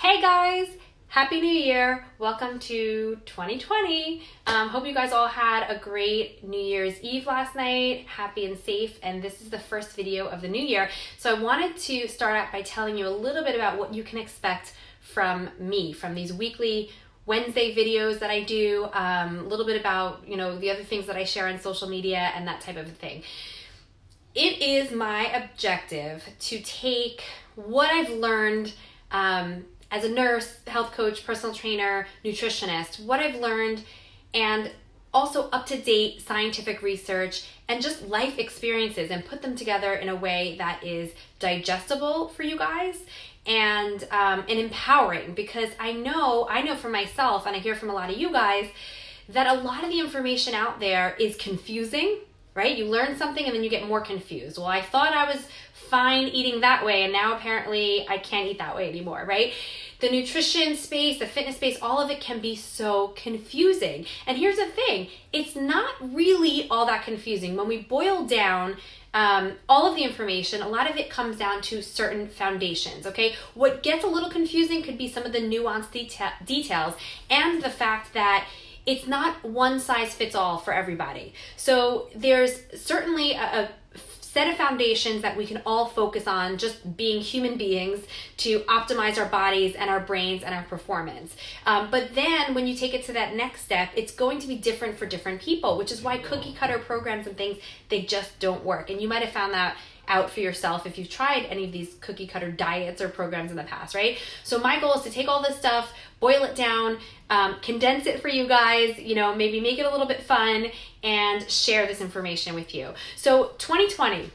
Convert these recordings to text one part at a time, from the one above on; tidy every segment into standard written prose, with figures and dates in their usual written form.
Hey guys, Happy New Year. Welcome to 2020. Hope you guys all had a great New Year's Eve last night, happy and safe, and this is the first video of the new year. So I wanted to start out by telling you a little bit about what you can expect from me, from these weekly Wednesday videos that I do, a little bit about, the other things that I share on social media and that type of thing. It is my objective to take what I've learned as a nurse, health coach, personal trainer, nutritionist, what I've learned, and also up-to-date scientific research and just life experiences, and put them together in a way that is digestible for you guys and empowering, because I know for myself, and I hear from a lot of you guys, that a lot of the information out there is confusing, right? You learn something and then you get more confused. Well, I thought I was fine eating that way, and now apparently I can't eat that way anymore, right? The nutrition space, the fitness space, all of it can be so confusing. And here's the thing, it's not really all that confusing. When we boil down all of the information, a lot of it comes down to certain foundations, okay? What gets a little confusing could be some of the nuanced details and the fact that it's not one size fits all for everybody. So there's certainly a set of foundations that we can all focus on, just being human beings, to optimize our bodies and our brains and our performance. But then when you take it to that next step, it's going to be different for different people, which is why cookie cutter programs and things, they just don't work. And you might have found that out for yourself if you've tried any of these cookie cutter diets or programs in the past, right? So my goal is to take all this stuff, boil it down, condense it for you guys, maybe make it a little bit fun, and share this information with you. So 2020,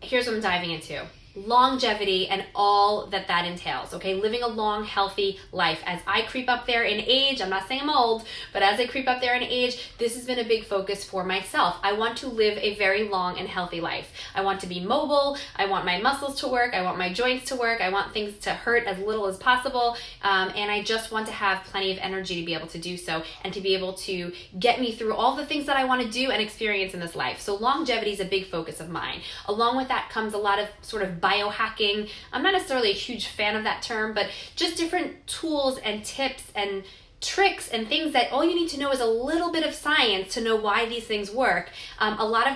here's what I'm diving into. Longevity and all that entails, okay? Living a long, healthy life. As I creep up there in age, I'm not saying I'm old, but as I creep up there in age, this has been a big focus for myself. I want to live a very long and healthy life. I want to be mobile. I want my muscles to work. I want my joints to work. I want things to hurt as little as possible. And I just want to have plenty of energy to be able to do so, and to be able to get me through all the things that I want to do and experience in this life. So longevity is a big focus of mine. Along with that comes a lot of sort of biohacking. I'm not necessarily a huge fan of that term, but just different tools and tips and tricks and things that all you need to know is a little bit of science to know why these things work.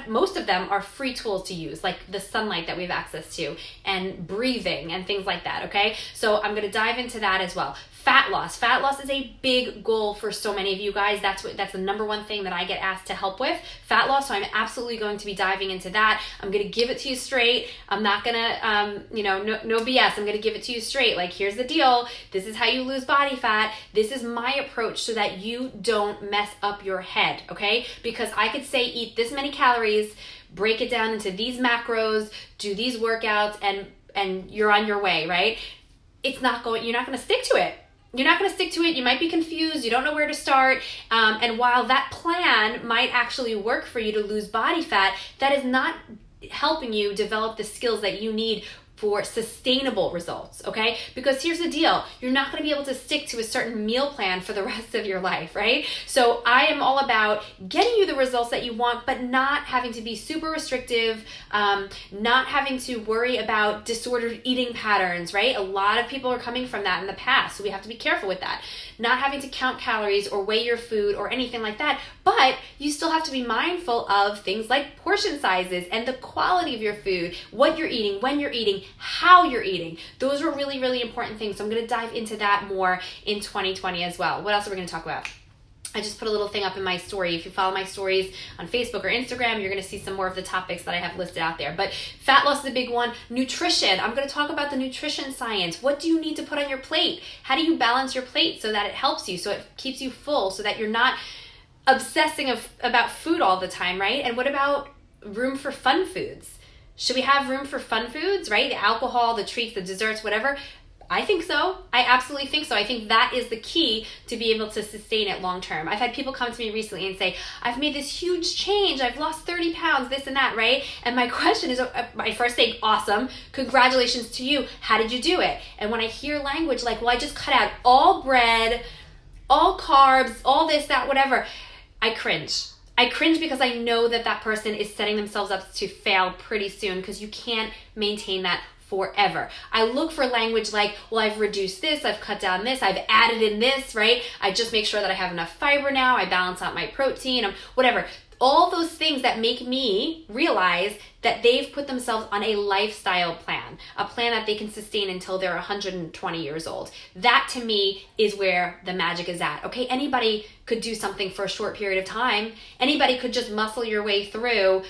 Most of them are free tools to use, like the sunlight that we have access to, and breathing and things like that, okay? So I'm gonna dive into that as well. Fat loss. Fat loss is a big goal for so many of you guys. That's the number one thing that I get asked to help with, fat loss. So I'm absolutely going to be diving into that. I'm going to give it to you straight. I'm not going to, no BS. I'm going to give it to you straight. Like, here's the deal. This is how you lose body fat. This is my approach so that you don't mess up your head, okay? Because I could say eat this many calories, break it down into these macros, do these workouts, and you're on your way, right? You're not going to stick to it. You're not going to stick to it. You might be confused. You don't know where to start. And while that plan might actually work for you to lose body fat, that is not helping you develop the skills that you need for sustainable results, okay? Because here's the deal, you're not gonna be able to stick to a certain meal plan for the rest of your life, right? So I am all about getting you the results that you want, but not having to be super restrictive, not having to worry about disordered eating patterns, right? A lot of people are coming from that in the past, so we have to be careful with that. Not having to count calories or weigh your food or anything like that, but you still have to be mindful of things like portion sizes and the quality of your food, what you're eating, when you're eating, how you're eating. Those are really, really important things. So I'm going to dive into that more in 2020 as well. What else are we going to talk about? I just put a little thing up in my story. If you follow my stories on Facebook or Instagram, you're going to see some more of the topics that I have listed out there. But fat loss is a big one. Nutrition. I'm going to talk about the nutrition science. What do you need to put on your plate? How do you balance your plate so that it helps you, so it keeps you full, so that you're not obsessing about food all the time, right? And what about room for fun foods? Should we have room for fun foods, right? The alcohol, the treats, the desserts, whatever. I think so. I absolutely think so. I think that is the key to be able to sustain it long term. I've had people come to me recently and say, I've made this huge change. I've lost 30 pounds, this and that, right? And my question is, I first say, awesome. Congratulations to you. How did you do it? And when I hear language like, well, I just cut out all bread, all carbs, all this, that, whatever, I cringe. I cringe because I know that person is setting themselves up to fail pretty soon, because you can't maintain that forever. I look for language like, well, I've reduced this, I've cut down this, I've added in this, right? I just make sure that I have enough fiber now, I balance out my protein, whatever. All those things that make me realize that they've put themselves on a lifestyle plan, a plan that they can sustain until they're 120 years old. That to me is where the magic is at. Okay, anybody could do something for a short period of time. Anybody could just muscle your way through,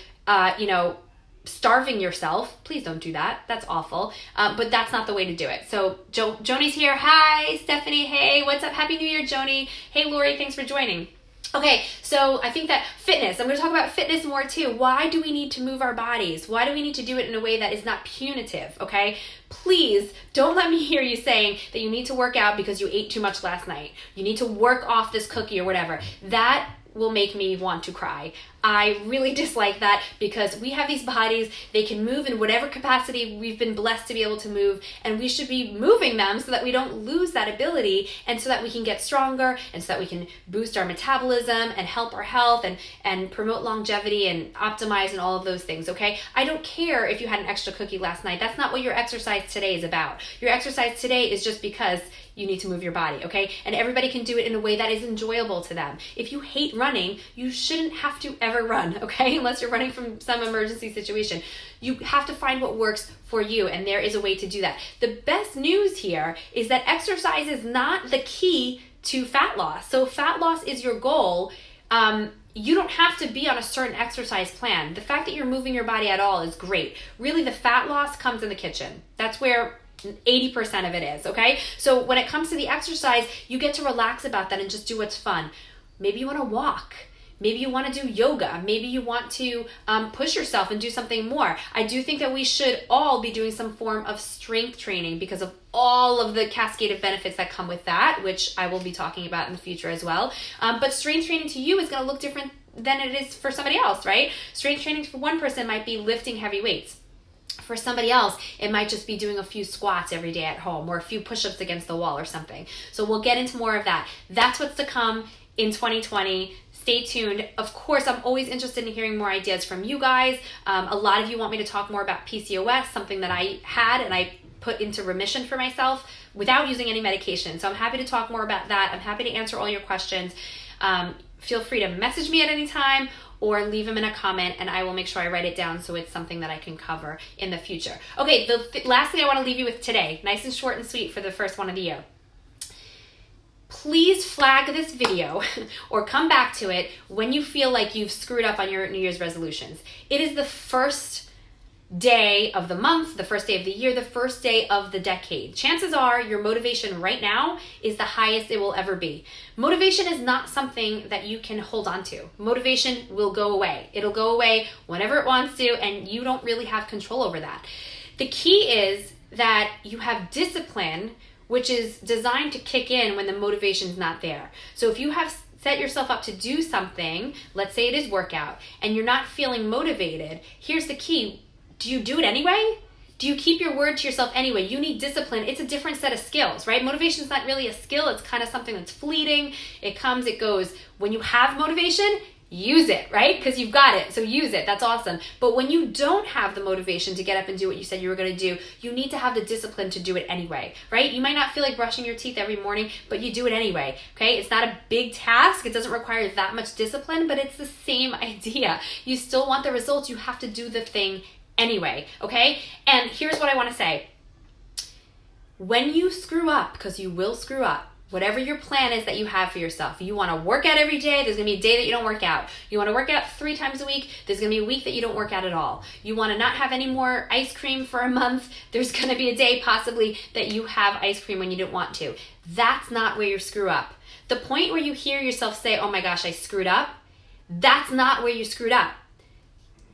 starving yourself. Please don't do that. That's awful. But that's not the way to do it. So Joni's here. Hi, Stephanie. Hey, what's up? Happy New Year, Joni. Hey, Lori, thanks for joining. Okay, so I think that fitness, I'm going to talk about fitness more too. Why do we need to move our bodies? Why do we need to do it in a way that is not punitive, okay? Please don't let me hear you saying that you need to work out because you ate too much last night. You need to work off this cookie or whatever. That will make me want to cry. I really dislike that because we have these bodies, they can move in whatever capacity we've been blessed to be able to move, and we should be moving them so that we don't lose that ability, and so that we can get stronger, and so that we can boost our metabolism and help our health and promote longevity and optimize and all of those things, okay? I don't care if you had an extra cookie last night. That's not what your exercise today is about. Your exercise today is just because you need to move your body, okay? And everybody can do it in a way that is enjoyable to them. If you hate running, you shouldn't have to ever run, okay? Unless you're running from some emergency situation. You have to find what works for you, and there is a way to do that. The best news here is that exercise is not the key to fat loss. So if fat loss is your goal, you don't have to be on a certain exercise plan. The fact that you're moving your body at all is great. Really, the fat loss comes in the kitchen. That's where 80% of it is, okay? So when it comes to the exercise, you get to relax about that and just do what's fun. Maybe you want to walk. Maybe you want to do yoga. Maybe you want to push yourself and do something more. I do think that we should all be doing some form of strength training because of all of the cascade of benefits that come with that, which I will be talking about in the future as well. But strength training to you is going to look different than it is for somebody else, right? Strength training for one person might be lifting heavy weights. For somebody else, it might just be doing a few squats every day at home or a few push-ups against the wall or something. So we'll get into more of that. That's what's to come in 2020. Stay tuned. Of course, I'm always interested in hearing more ideas from you guys. A lot of you want me to talk more about PCOS, something that I had and I put into remission for myself without using any medication. So I'm happy to talk more about that. I'm happy to answer all your questions. Feel free to message me at any time or leave them in a comment, and I will make sure I write it down so it's something that I can cover in the future. Okay, the last thing I want to leave you with today, nice and short and sweet for the first one of the year. Please flag this video or come back to it when you feel like you've screwed up on your New Year's resolutions. It is the first day of the month, the first day of the year, the first day of the decade. Chances are your motivation right now is the highest it will ever be. Motivation is not something that you can hold on to. Motivation will go away. It'll go away whenever it wants to, and you don't really have control over that. The key is that you have discipline, which is designed to kick in when the motivation's not there. So if you have set yourself up to do something, let's say it is workout, and you're not feeling motivated, here's the key. Do you do it anyway? Do you keep your word to yourself anyway? You need discipline. It's a different set of skills, right? Motivation is not really a skill. It's kind of something that's fleeting. It comes, it goes. When you have motivation, use it, right? Because you've got it. So use it. That's awesome. But when you don't have the motivation to get up and do what you said you were going to do, you need to have the discipline to do it anyway, right? You might not feel like brushing your teeth every morning, but you do it anyway, okay? It's not a big task. It doesn't require that much discipline, but it's the same idea. You still want the results. You have to do the thing anyway, okay? And here's what I want to say. When you screw up, because you will screw up, whatever your plan is that you have for yourself, you want to work out every day, there's going to be a day that you don't work out. You want to work out 3 times a week, there's going to be a week that you don't work out at all. You want to not have any more ice cream for a month, there's going to be a day possibly that you have ice cream when you didn't want to. That's not where you screw up. The point where you hear yourself say, oh my gosh, I screwed up, that's not where you screwed up.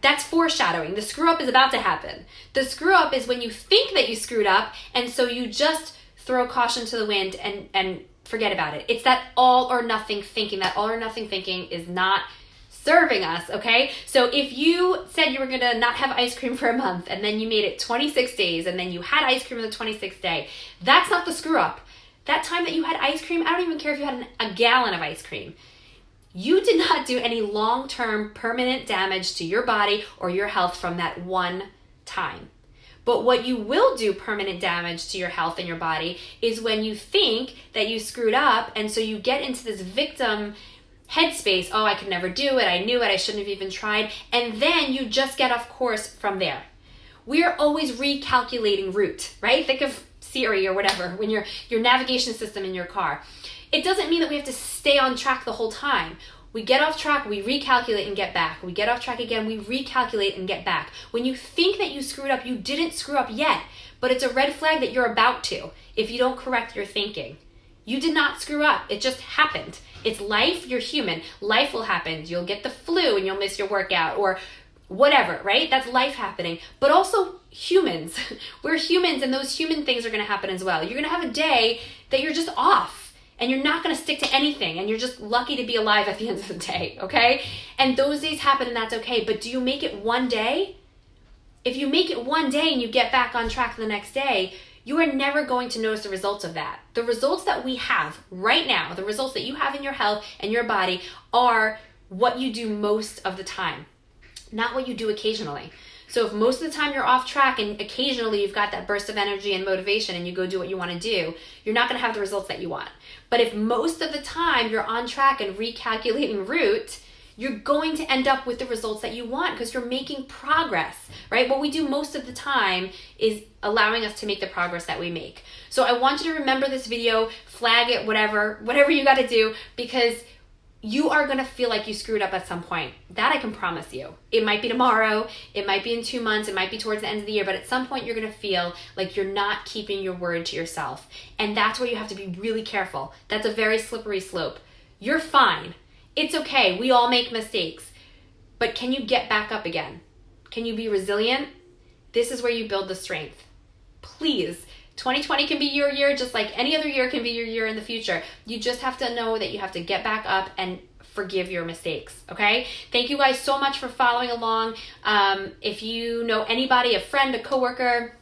That's foreshadowing. The screw up is about to happen. The screw up is when you think that you screwed up, and so you just throw caution to the wind and forget about it. It's that all or nothing thinking. That all or nothing thinking is not serving us, okay? So if you said you were gonna not have ice cream for a month, and then you made it 26 days, and then you had ice cream on the 26th day, that's not the screw up. That time that you had ice cream, I don't even care if you had a gallon of ice cream. You did not do any long-term permanent damage to your body or your health from that one time. But what you will do permanent damage to your health and your body is when you think that you screwed up, and so you get into this victim headspace. Oh, I could never do it. I knew it. I shouldn't have even tried. And then you just get off course from there. We are always recalculating route, right? Think of Siri or whatever when your navigation system in your car. It doesn't mean that we have to stay on track the whole time. We get off track, we recalculate and get back. We get off track again, we recalculate and get back. When you think that you screwed up, you didn't screw up yet, but it's a red flag that you're about to if you don't correct your thinking. You did not screw up. It just happened. It's life. You're human. Life will happen. You'll get the flu and you'll miss your workout or whatever, right? That's life happening. But also humans. We're humans, and those human things are going to happen as well. You're going to have a day that you're just off. And you're not going to stick to anything, and you're just lucky to be alive at the end of the day, okay? And those days happen, and that's okay. But do you make it one day? If you make it one day and you get back on track the next day, you are never going to notice the results of that. The results that we have right now, the results that you have in your health and your body, are what you do most of the time, not what you do occasionally. So if most of the time you're off track and occasionally you've got that burst of energy and motivation and you go do what you want to do, you're not going to have the results that you want. But if most of the time you're on track and recalculating route, you're going to end up with the results that you want because you're making progress, right? What we do most of the time is allowing us to make the progress that we make. So I want you to remember this video, flag it, whatever you got to do, because you are going to feel like you screwed up at some point. That I can promise you. It might be tomorrow, it might be in 2 months, it might be towards the end of the year, but at some point you're going to feel like you're not keeping your word to yourself. And that's where you have to be really careful. That's a very slippery slope. You're fine. It's okay. We all make mistakes. But can you get back up again? Can you be resilient? This is where you build the strength. Please. 2020 can be your year just like any other year can be your year in the future. You just have to know that you have to get back up and forgive your mistakes, okay? Thank you guys so much for following along. If you know anybody, a friend, a coworker,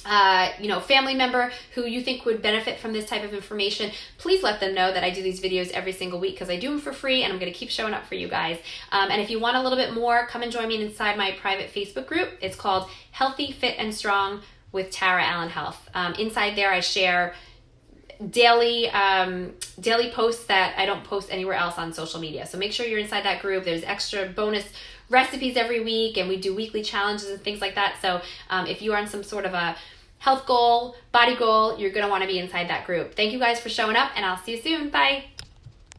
family member who you think would benefit from this type of information, please let them know that I do these videos every single week because I do them for free and I'm going to keep showing up for you guys. And if you want a little bit more, come and join me inside my private Facebook group. It's called Healthy, Fit, and Strong with Tara Allen Health. Inside there I share daily posts that I don't post anywhere else on social media. So make sure you're inside that group. There's extra bonus recipes every week and we do weekly challenges and things like that. So if you are on some sort of a health goal, body goal, you're going to want to be inside that group. Thank you guys for showing up and I'll see you soon. Bye.